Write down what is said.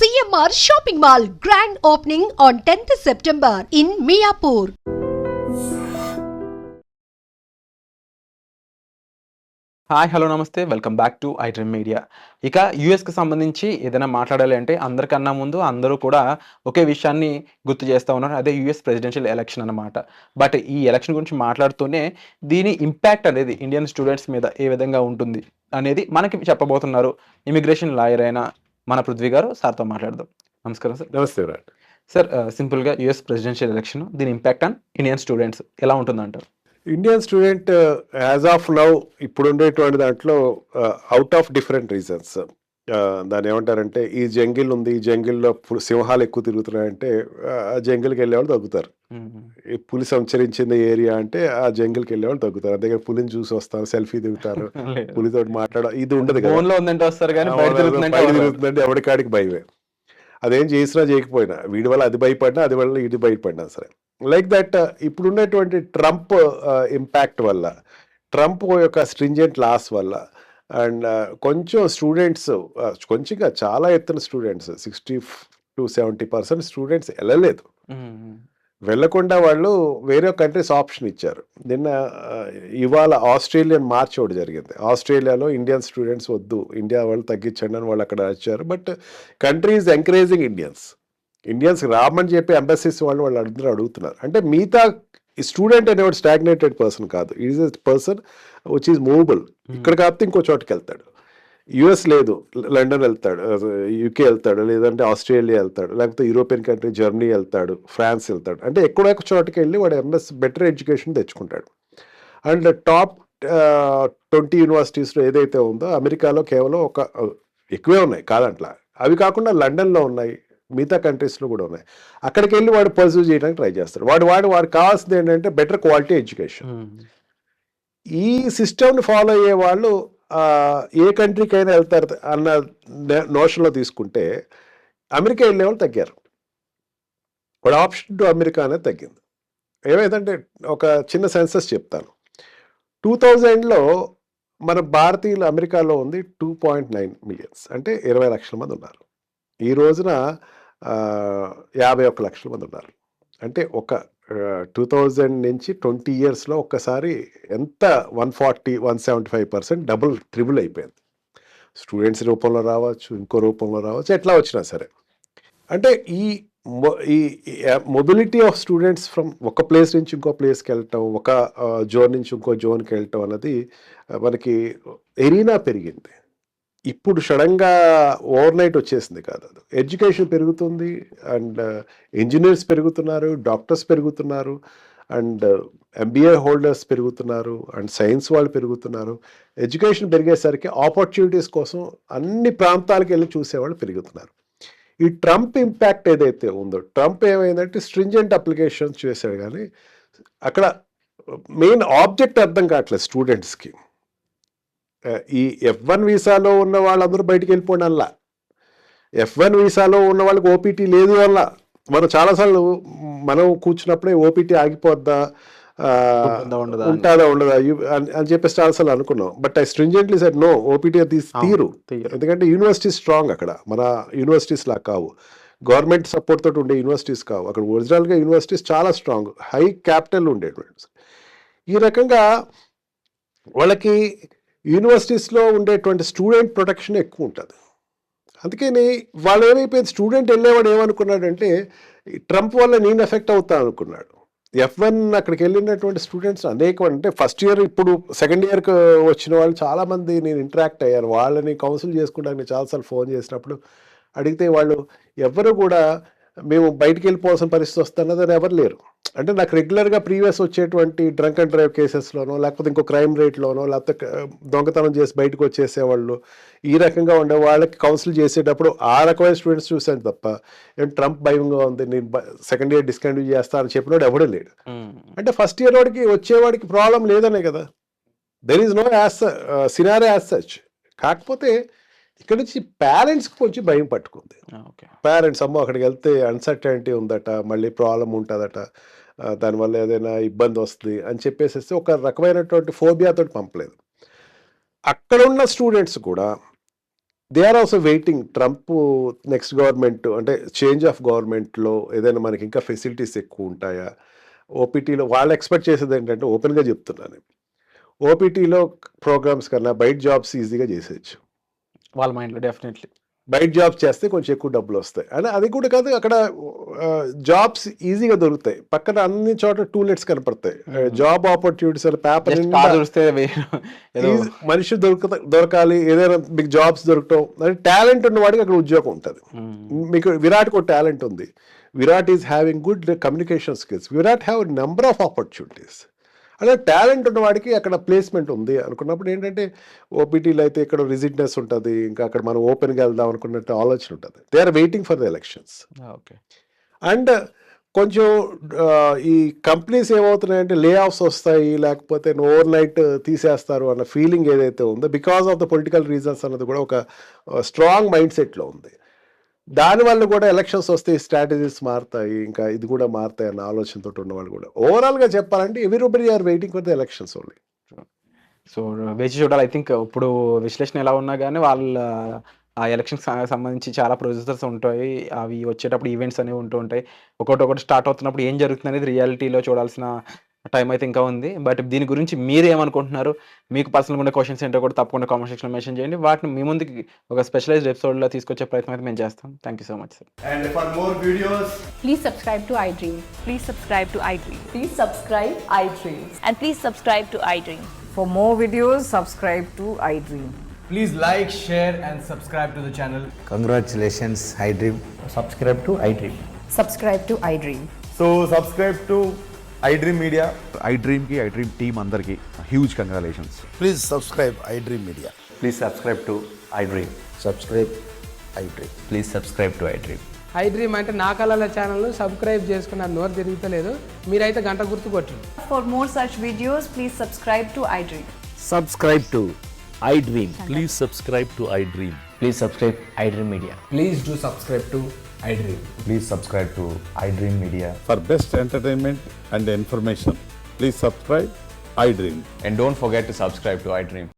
CMR Shopping Mall grand opening on 10th September in Miapur. Hi hello namaste welcome back to iDream media. ఇక యూఎస్కి సంబంధించి ఏదైనా మాట్లాడాలి అంటే అందరికన్నా ముందు అందరూ కూడా ఒకే విషయాన్ని గుర్తు చేస్తూ ఉన్నారు, అదే యూఎస్ ప్రెసిడెన్షియల్ ఎలక్షన్ అనమాట. బట్ ఈ ఎలక్షన్ గురించి మాట్లాడుతూనే దీని ఇంపాక్ట్ అనేది ఇండియన్ స్టూడెంట్స్ మీద ఏ విధంగా ఉంటుంది అనేది మనకి చెప్పబోతున్నారు ఇమిగ్రేషన్ లాయర్ అయిన మన పృథ్వీ గారు. సార్తో మాట్లాడదాం. నమస్కారం సార్. నమస్తే సార్, సింపుల్గా యూఎస్ ప్రెసిడెన్షియల్ ఎలక్షన్ దీని ఇంపాక్ట్ ఆన్ ఇండియన్ స్టూడెంట్స్ ఎలా ఉంటుందంటారు? Indian student as of now ఇప్పుడు ఉండేటువంటి దాంట్లో అవుట్ ఆఫ్ డిఫరెంట్ రీజన్స్, దాన్ని ఏమంటారంటే ఈ జంగిల్ ఉంది, ఈ జంగిల్లో సింహాలు ఎక్కువ తిరుగుతున్నాయంటే ఆ జంగిల్కి వెళ్ళేవాళ్ళు తగ్గుతారు. ఈ పులి సంచరించింది ఏరియా అంటే ఆ జంగిల్కి వెళ్ళేవాళ్ళు తగ్గుతారు. అంతే పులిని చూసి వస్తారు, సెల్ఫీ దిగుతారు, పులితో మాట్లాడ ఇది ఉండదు కదా. తిరుగుతుందంటే ఎవరికాడికి భయమే. అదేం చేసినా చేయకపోయినా వీడి వల్ల అది భయపడినా, అది వల్ల ఇది భయపడినా సరే. లైక్ దట్ ఇప్పుడు ఉన్నటువంటి ట్రంప్ ఇంపాక్ట్ వల్ల, ట్రంప్ యొక్క స్ట్రింజెంట్ లాస్ వల్ల అండ్ కొంచెం స్టూడెంట్స్, కొంచెంగా చాలా ఎత్తున స్టూడెంట్స్ 60-70% స్టూడెంట్స్ వెళ్ళలేదు. వెళ్ళకుండా వాళ్ళు వేరే కంట్రీస్ ఆప్షన్ ఇచ్చారు. నిన్న ఇవాళ ఆస్ట్రేలియన్ మార్చ్ ఒకటి జరిగింది. ఆస్ట్రేలియాలో ఇండియన్ స్టూడెంట్స్ వద్దు, ఇండియా వాళ్ళు తగ్గించండి అని వాళ్ళు అక్కడ వచ్చారు. But country is encouraging Indians రామని చెప్పి ఎంబసీస్ వాళ్ళు అందరూ అడుగుతున్నారు. అంటే మిగతా స్టూడెంట్ అనేవాడు స్టాగ్నేటెడ్ పర్సన్ కాదు, is a person which is movable. ఇక్కడ కాకపోతే ఇంకో చోటుకి వెళ్తాడు. యుఎస్ లేదు, లండన్ వెళ్తాడు, యూకే వెళ్తాడు, లేదంటే ఆస్ట్రేలియా వెళ్తాడు, లేకపోతే యూరోపియన్ కంట్రీ జర్మనీ వెళ్తాడు, ఫ్రాన్స్ వెళ్తాడు. అంటే ఎక్కడో చోటుకి వెళ్ళి వాడు బెటర్ ఎడ్యుకేషన్ తెచ్చుకుంటాడు. అండ్ టాప్ 20 యూనివర్సిటీస్లో ఏదైతే ఉందో అమెరికాలో కేవలం ఎక్కువే ఉన్నాయి కాదంట్లా, అవి కాకుండా లండన్లో ఉన్నాయి, మిగతా కంట్రీస్లో కూడా ఉన్నాయి. అక్కడికి వెళ్ళి వాడు పర్సూ చేయడానికి ట్రై చేస్తాడు. వాడు కావాల్సింది ఏంటంటే బెటర్ క్వాలిటీ ఎడ్యుకేషన్. ఈ సిస్టమ్ని ఫాలో అయ్యే వాళ్ళు ఏ కంట్రీకైనా వెళ్తారు అన్న నోషన్లో తీసుకుంటే అమెరికా వెళ్ళే వాళ్ళు తగ్గారు. వాడు ఆప్షన్ టు అమెరికా అనేది తగ్గింది. ఏమైందంటే ఒక చిన్న సెన్సస్ చెప్తాను. 2000లో మన భారతీయులు అమెరికాలో ఉంది 2.9 మిలియన్స్, అంటే 20 లక్షల మంది ఉన్నారు. ఈ రోజున 51 లక్షల మంది ఉన్నారు. అంటే ఒక 2000 నుంచి 20 ఇయర్స్లో ఒక్కసారి ఎంత 140-175% డబుల్ ట్రిబుల్ అయిపోయింది. స్టూడెంట్స్ రూపంలో రావచ్చు, ఇంకో రూపంలో రావచ్చు, ఎట్లా వచ్చినా సరే. అంటే ఈ మొబిలిటీ ఆఫ్ స్టూడెంట్స్ ఫ్రమ్ ఒక ప్లేస్ నుంచి ఇంకో ప్లేస్కి వెళ్ళటం, ఒక జోన్ నుంచి ఇంకో జోన్కి వెళ్ళటం అన్నది మనకి ఎరీనా పెరిగింది. ఇప్పుడు సడన్గా ఓవర్ నైట్ వచ్చేసింది కాదు. అది ఎడ్యుకేషన్ పెరుగుతుంది అండ్ ఇంజనీర్స్ పెరుగుతున్నారు, డాక్టర్స్ పెరుగుతున్నారు, అండ్ MBA హోల్డర్స్ పెరుగుతున్నారు, అండ్ సైన్స్ వాళ్ళు పెరుగుతున్నారు. ఎడ్యుకేషన్ పెరిగేసరికి ఆపర్చునిటీస్ కోసం అన్ని ప్రాంతాలకు వెళ్ళి చూసేవాళ్ళు పెరుగుతున్నారు. ఈ ట్రంప్ ఇంపాక్ట్ ఏదైతే ఉందో, ట్రంప్ ఏమైందంటే స్ట్రింజెంట్ అప్లికేషన్స్ చేశాడు, కానీ అక్కడ మెయిన్ ఆబ్జెక్ట్ అర్థం కావట్లేదు స్టూడెంట్స్కి. ఈ F1 వీసాలో ఉన్న వాళ్ళందరూ బయటికి వెళ్ళిపోండి అలా, F1 వీసాలో ఉన్న వాళ్ళకి ఓపీటీ లేదు వల్ల మనం చాలాసార్లు మనం కూర్చున్నప్పుడే ఓపీటీ ఆగిపోద్దా, ఉంటుందా ఉండదా అని చెప్పేసి చాలాసార్లు అనుకున్నాం. But I stringently said no, OPT తీరు. ఎందుకంటే యూనివర్సిటీస్ స్ట్రాంగ్, అక్కడ మన యూనివర్సిటీస్ లా కావు, గవర్నమెంట్ సపోర్ట్ తోటి ఉండే యూనివర్సిటీస్ కావు. అక్కడ ఒరిజినల్గా యూనివర్సిటీస్ చాలా స్ట్రాంగ్, హై క్యాపిటల్ ఉండేటువంటి. ఈ రకంగా వాళ్ళకి యూనివర్సిటీస్లో ఉండేటువంటి స్టూడెంట్ ప్రొటెక్షన్ ఎక్కువ ఉంటుంది. అందుకని వాళ్ళు ఏమైపోయింది, స్టూడెంట్ వెళ్ళేవాడు ఏమనుకున్నాడంటే ట్రంప్ వల్ల నేను ఎఫెక్ట్ అవుతా అనుకున్నాడు. F1 అక్కడికి వెళ్ళినటువంటి స్టూడెంట్స్ అనేక, అంటే ఫస్ట్ ఇయర్ ఇప్పుడు సెకండ్ ఇయర్కి వచ్చిన వాళ్ళు చాలామంది నేను ఇంటరాక్ట్ అయ్యాను. వాళ్ళని కౌన్సిల్ చేసుకోవడానికి చాలాసార్లు ఫోన్ చేసినప్పుడు అడిగితే వాళ్ళు ఎవరు కూడా మేము బయటికి వెళ్ళిపోవాల్సిన పరిస్థితి వస్తున్నదని ఎవరు లేరు. అంటే నాకు రెగ్యులర్గా ప్రీవియస్ వచ్చేటువంటి డ్రంక్ అండ్ డ్రైవ్ కేసెస్లోనో, లేకపోతే ఇంకో క్రైమ్ రేట్లోనో, లేకపోతే దొంగతనం చేసి బయటకు వచ్చేసేవాళ్ళు, ఈ రకంగా ఉండే వాళ్ళకి కౌన్సిల్ చేసేటప్పుడు ఆ రకమైన స్టూడెంట్స్ చూశాను తప్ప ఏం ట్రంప్ భయంగా ఉంది, నేను సెకండ్ ఇయర్ డిస్కంటిన్యూ చేస్తా అని చెప్పినోడు ఎవడూ లేడు. అంటే ఫస్ట్ ఇయర్ వాడికి వచ్చేవాడికి ప్రాబ్లం లేదనే కదా, there is no scenario as such. కాకపోతే ఇక్కడ నుంచి పేరెంట్స్కి కొంచెం భయం పట్టుకుంది. పేరెంట్స్ అమ్మో అక్కడికి వెళ్తే అన్సర్టనిటీ ఉందట, మళ్ళీ ప్రాబ్లం ఉంటుందట, దానివల్ల ఏదైనా ఇబ్బంది వస్తుంది అని చెప్పేసి ఒక రకమైనటువంటి ఫోబియాతో పంపలేదు. అక్కడ ఉన్న స్టూడెంట్స్ కూడా they are also waiting Trump next government అంటే చేంజ్ ఆఫ్ గవర్నమెంట్లో ఏదైనా మనకి ఇంకా ఫెసిలిటీస్ ఎక్కువ ఉంటాయా, ఓపీటీలో వాళ్ళు ఎక్స్పెక్ట్ చేసేది ఏంటంటే ఓపెన్గా చెప్తున్నాను, ఓపీటీలో ప్రోగ్రామ్స్ కన్నా బయట జాబ్స్ ఈజీగా చేసేయచ్చు. వాళ్ళ మైండ్లో డెఫినెట్లీ బయట జాబ్స్ చేస్తే కొంచెం ఎక్కువ డబ్బులు వస్తాయి అని, అది కూడా కాదు అక్కడ జాబ్స్ ఈజీగా దొరుకుతాయి, పక్కన అన్ని చోట్ల టూలెట్స్ కనపడతాయి, జాబ్ ఆపర్చునిటీస్ అని పేపర్ మనిషి దొరకాలి, ఏదైనా మీకు జాబ్స్ దొరకటం, అంటే టాలెంట్ ఉన్న వాడికి అక్కడ ఉద్యోగం ఉంటుంది. మీకు విరాట్కి ఒక టాలెంట్ ఉంది, Virat is having good communication skills, Virat have number of opportunities. అలా టాలెంట్ ఉన్నవాడికి అక్కడ ప్లేస్మెంట్ ఉంది అనుకున్నప్పుడు ఏంటంటే ఓపీటీలో అయితే ఇక్కడ రిజిడ్నెస్ ఉంటుంది, ఇంకా అక్కడ మనం ఓపెన్గా వెళ్దాం అనుకున్నట్టు ఆలోచన ఉంటుంది. They are waiting for the elections. Okay. And కొంచెం ఈ కంపెనీస్ ఏమవుతున్నాయంటే లే ఆఫ్స్ వస్తాయి, లేకపోతే ఓవర్ నైట్ తీసేస్తారు అన్న ఫీలింగ్ ఏదైతే ఉందో because of the political reasons అన్నది కూడా ఒక స్ట్రాంగ్ మైండ్ సెట్లో ఉంది. దానివల్ల కూడా ఎలక్షన్స్ వస్తే స్ట్రాటజీస్ మారుతాయి, ఇంకా ఇది కూడా మారుతాయి అన్న ఆలోచనతో ఉన్నవాళ్ళు కూడా ఓవరాల్గా చెప్పాలంటే everybody are waiting for the elections only. So వేచి చూడాలి. ఐ థింక్ ఇప్పుడు విశ్లేషణ ఎలా ఉన్నా కానీ వాళ్ళ ఆ ఎలక్షన్కి సంబంధించి చాలా ప్రొసెసర్స్ ఉంటాయి, అవి వచ్చేటప్పుడు ఈవెంట్స్ అనేవి ఉంటూ ఉంటాయి. ఒకటి స్టార్ట్ అవుతున్నప్పుడు ఏం జరుగుతుంది అనేది రియాలిటీలో చూడాల్సిన టైం అయితే ఇంకా ఉంది. బట్ దీని గురించి మీరు ఏమనుకుంటున్నారు, మీకు పర్సనల్గా ఉండే క్వశ్చన్స్ ఏంటో కూడా తప్పకుండా కామెంట్ సెక్షన్లో మెన్షన్ చేయండి. వాటిని మీ ముందుకి ఒక స్పెషలైజ్డ్ ఎపిసోడ్లో తీసుకొచ్చే ప్రయత్నం అయితే మేము చేస్తాం. Thank you so much sir. And for more videos, Please subscribe to iDream. Please subscribe to iDream. Please subscribe iDream. And please subscribe to iDream. For more videos, subscribe to iDream. please like, share and subscribe to the channel. Congratulations, iDream. Subscribe to iDream. Subscribe to iDream. So subscribe to iDream Media. iDream की iDream team अंदर की huge congratulations. Please subscribe iDream Media. Please subscribe to iDream. Subscribe iDream. Please subscribe to iDream. iDream అంటే నా కళల channel subscribe చేసుకున్న నోరు తిరుగుతలేదు, మీరైతే గంట గుర్తు కొట్టండి. For more such videos, please subscribe to iDream. Subscribe to iDream. Please subscribe to iDream. Please subscribe iDream Media. Please do subscribe to iDream. Please subscribe to iDream Media. For best entertainment and information, please subscribe iDream. And don't forget to subscribe to iDream.